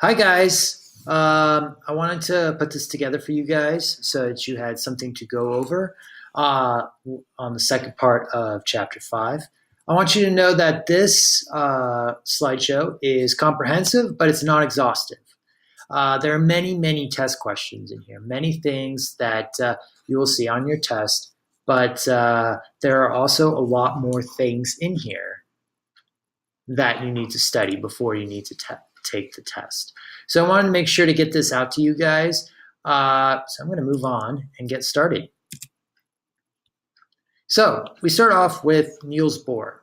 Hi guys. I wanted to put this together for you guys so that you had something to go over on the second part of chapter 5. I want you to know that this slideshow is comprehensive, but it's not exhaustive. There are many, many test questions in here, many things that you will see on your test, but there are also a lot more things in here that you need to study before you need to take the test. So I wanted to make sure to get this out to you guys. So I'm going to move on and get started. So we start off with Niels Bohr.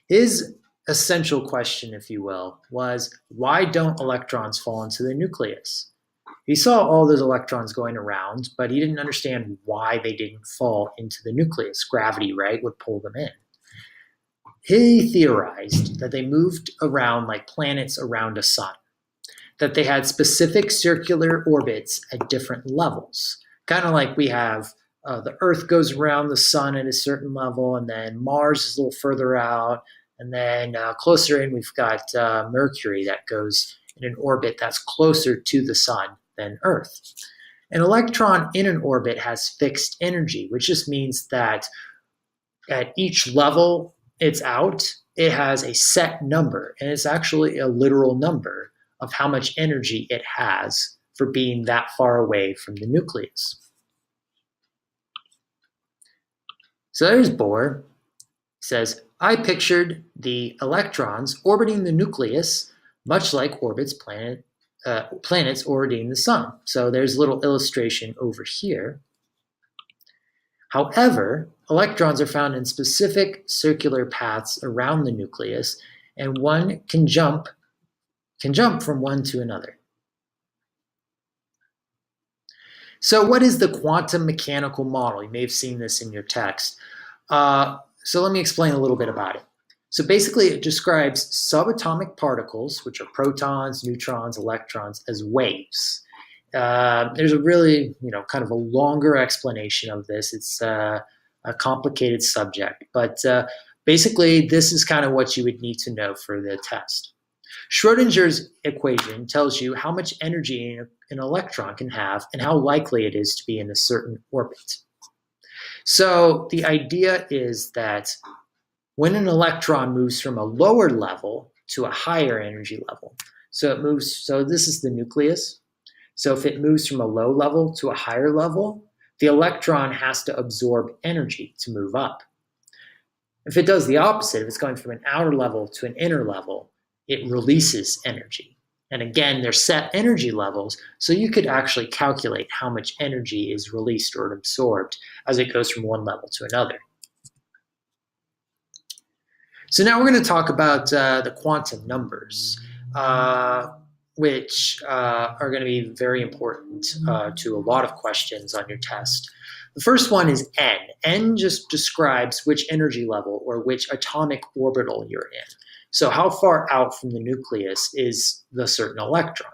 His essential question, if you will, was why don't electrons fall into the nucleus? He saw all those electrons going around, but he didn't understand why they didn't fall into the nucleus. Gravity, right, would pull them in. He theorized that they moved around like planets around a sun, that they had specific circular orbits at different levels, kind of like we have the Earth goes around the sun at a certain level, and then Mars is a little further out, and then closer in we've got Mercury that goes in an orbit that's closer to the sun than Earth. An electron in an orbit has fixed energy, which just means that at each level it's out, it has a set number, and it's actually a literal number of how much energy it has for being that far away from the nucleus. So there's Bohr. He says, I pictured the electrons orbiting the nucleus much like planets orbiting the sun. So there's a little illustration over here. However, electrons are found in specific circular paths around the nucleus, and one can jump from one to another. So what is the quantum mechanical model? You may have seen this in your text. So let me explain a little bit about it. So basically it describes subatomic particles, which are protons, neutrons, electrons, as waves. There's a really, kind of a longer explanation of this. It's a complicated subject, but basically this is kind of what you would need to know for the test. Schrodinger's equation tells you how much energy an electron can have and how likely it is to be in a certain orbit. So the idea is that when an electron moves from a lower level to a higher energy level, so this is the nucleus. So if it moves from a low level to a higher level, the electron has to absorb energy to move up. If it does the opposite, if it's going from an outer level to an inner level, it releases energy. And again, they're set energy levels, so you could actually calculate how much energy is released or absorbed as it goes from one level to another. So now we're going to talk about the quantum numbers, which are going to be very important to a lot of questions on your test. The first one is n. N just describes which energy level or which atomic orbital you're in. So how far out from the nucleus is the certain electron?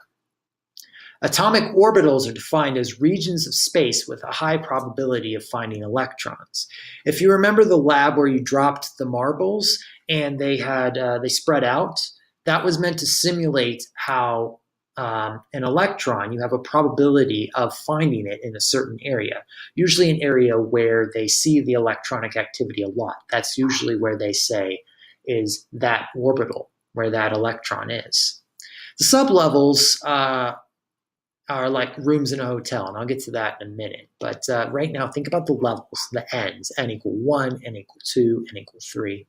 Atomic orbitals are defined as regions of space with a high probability of finding electrons. If you remember the lab where you dropped the marbles and they spread out, that was meant to simulate how an electron, you have a probability of finding it in a certain area, usually an area where they see the electronic activity a lot. That's usually where they say is that orbital, where that electron is. The sublevels are like rooms in a hotel, and I'll get to that in a minute. But right now, think about the levels, the n's, n equal 1, n equal 2, n equal 3.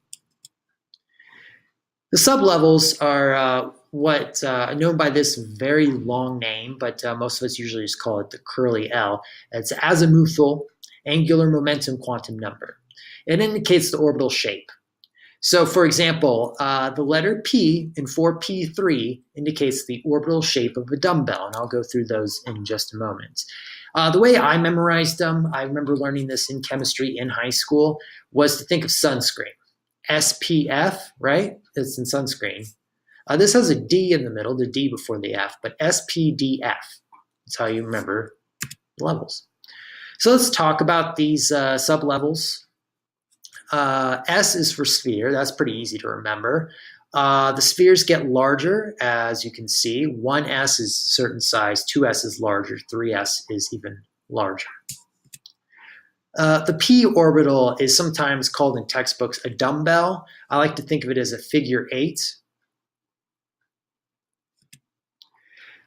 The sublevels are what known by this very long name, but most of us usually just call it the curly L. It's azimuthal angular momentum quantum number. It indicates the orbital shape. So for example, the letter P in 4p3 indicates the orbital shape of a dumbbell, and I'll go through those in just a moment. The way I memorized them, I remember learning this in chemistry in high school, was to think of sunscreen. SPF, right? It's in sunscreen. This has a D in the middle, the D before the F, but SPDF. That's how you remember the levels. So let's talk about these sublevels. S is for sphere. That's pretty easy to remember. The spheres get larger, as you can see. 1s is a certain size, 2s is larger, 3s is even larger. The p orbital is sometimes called in textbooks a dumbbell. I like to think of it as a figure 8.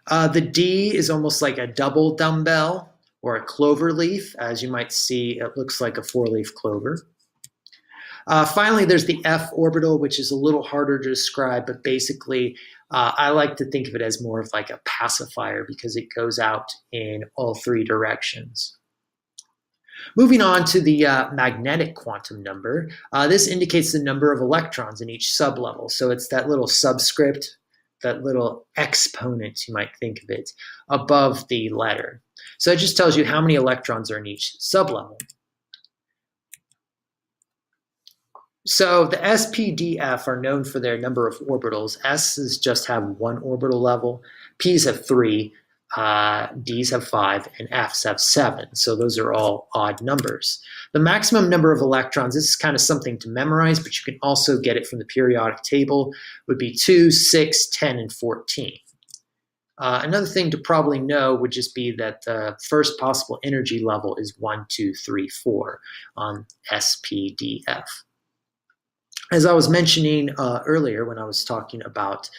The D is almost like a double dumbbell or a clover leaf. As you might see, it looks like a 4-leaf clover. Finally, there's the F orbital, which is a little harder to describe, but basically, I like to think of it as more of like a pacifier because it goes out in all 3 directions. Moving on to the magnetic quantum number, this indicates the number of electrons in each sublevel. So it's that little subscript, that little exponent, you might think of it, above the letter. So it just tells you how many electrons are in each sublevel. So the S, P, D, F are known for their number of orbitals. S's just have 1 orbital level, P's have 3, D's have 5, and F's have 7. So those are all odd numbers. The maximum number of electrons, this is kind of something to memorize, but you can also get it from the periodic table, would be 2, 6, 10, and 14. Another thing to probably know would just be that the first possible energy level is 1, 2, 3, 4 on S, P, D, F. As I was mentioning earlier when I was talking about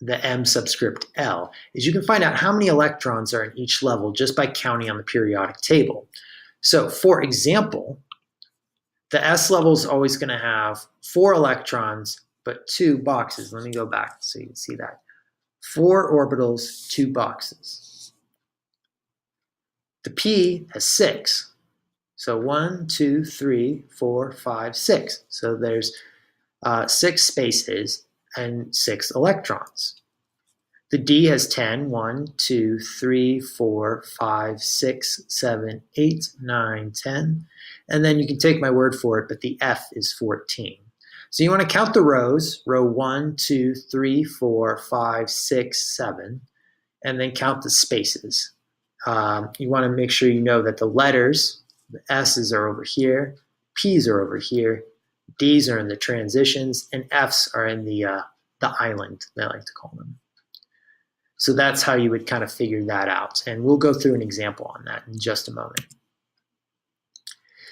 the M subscript L, is you can find out how many electrons are in each level just by counting on the periodic table. So for example, the S level is always going to have 4 electrons, but 2 boxes. Let me go back so you can see that. 4 orbitals, 2 boxes. The P has 6. So 1, 2, 3, 4, 5, 6. So there's 6 spaces and 6 electrons. The D has 10, 1, 2, 3, 4, 5, 6, 7, 8, 9, 10. And then you can take my word for it, but the F is 14. So you want to count the rows, row 1, 2, 3, 4, 5, 6, 7, and then count the spaces. You want to make sure you know that the letters, the S's are over here, P's are over here, D's are in the transitions, and F's are in the island, they like to call them. So that's how you would kind of figure that out. And we'll go through an example on that in just a moment.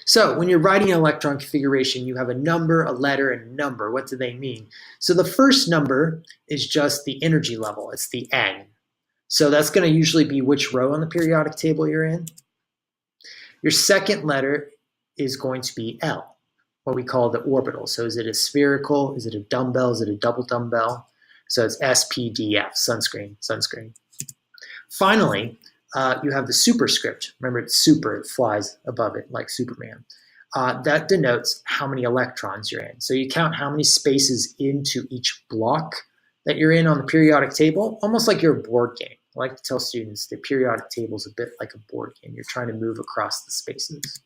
So when you're writing an electron configuration, you have a number, a letter, and a number. What do they mean? So the first number is just the energy level. It's the N. So that's going to usually be which row on the periodic table you're in. Your second letter is going to be L, what we call the orbital. So is it a spherical? Is it a dumbbell? Is it a double dumbbell? So it's SPDF, sunscreen, sunscreen. Finally, you have the superscript. Remember, it's super, it flies above it like Superman. That denotes how many electrons you're in. So you count how many spaces into each block that you're in on the periodic table, almost like you're a board game. I like to tell students the periodic table is a bit like a board game. You're trying to move across the spaces.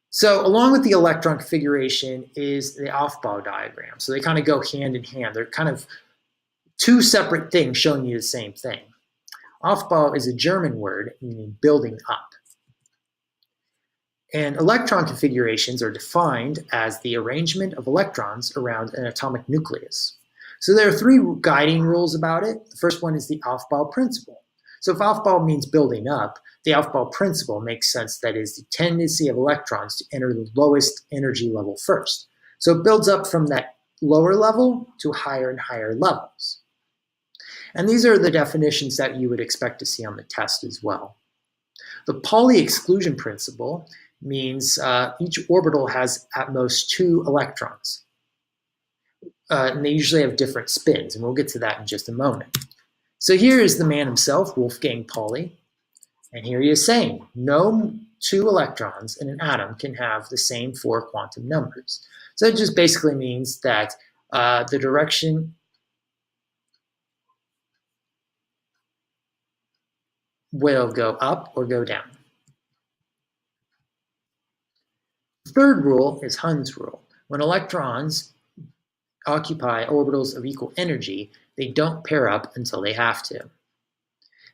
So along with the electron configuration is the Aufbau diagram. So they kind of go hand in hand. They're kind of 2 separate things showing you the same thing. Aufbau is a German word meaning building up. And electron configurations are defined as the arrangement of electrons around an atomic nucleus. So there are 3 guiding rules about it. The first one is the Aufbau principle. So if Aufbau means building up, the Aufbau principle makes sense. That is the tendency of electrons to enter the lowest energy level first. So it builds up from that lower level to higher and higher levels. And these are the definitions that you would expect to see on the test as well. The Pauli exclusion principle means each orbital has at most 2 electrons. And they usually have different spins, and we'll get to that in just a moment. So here is the man himself, Wolfgang Pauli, and here he is saying, no 2 electrons in an atom can have the same 4 quantum numbers. So it just basically means that the direction will go up or go down. The third rule is Hund's rule. When electrons occupy orbitals of equal energy, they don't pair up until they have to.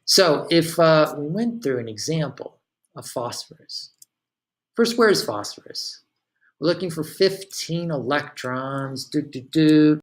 So if we went through an example of phosphorus. First, where is phosphorus? We're looking for 15 electrons. Do, do, do.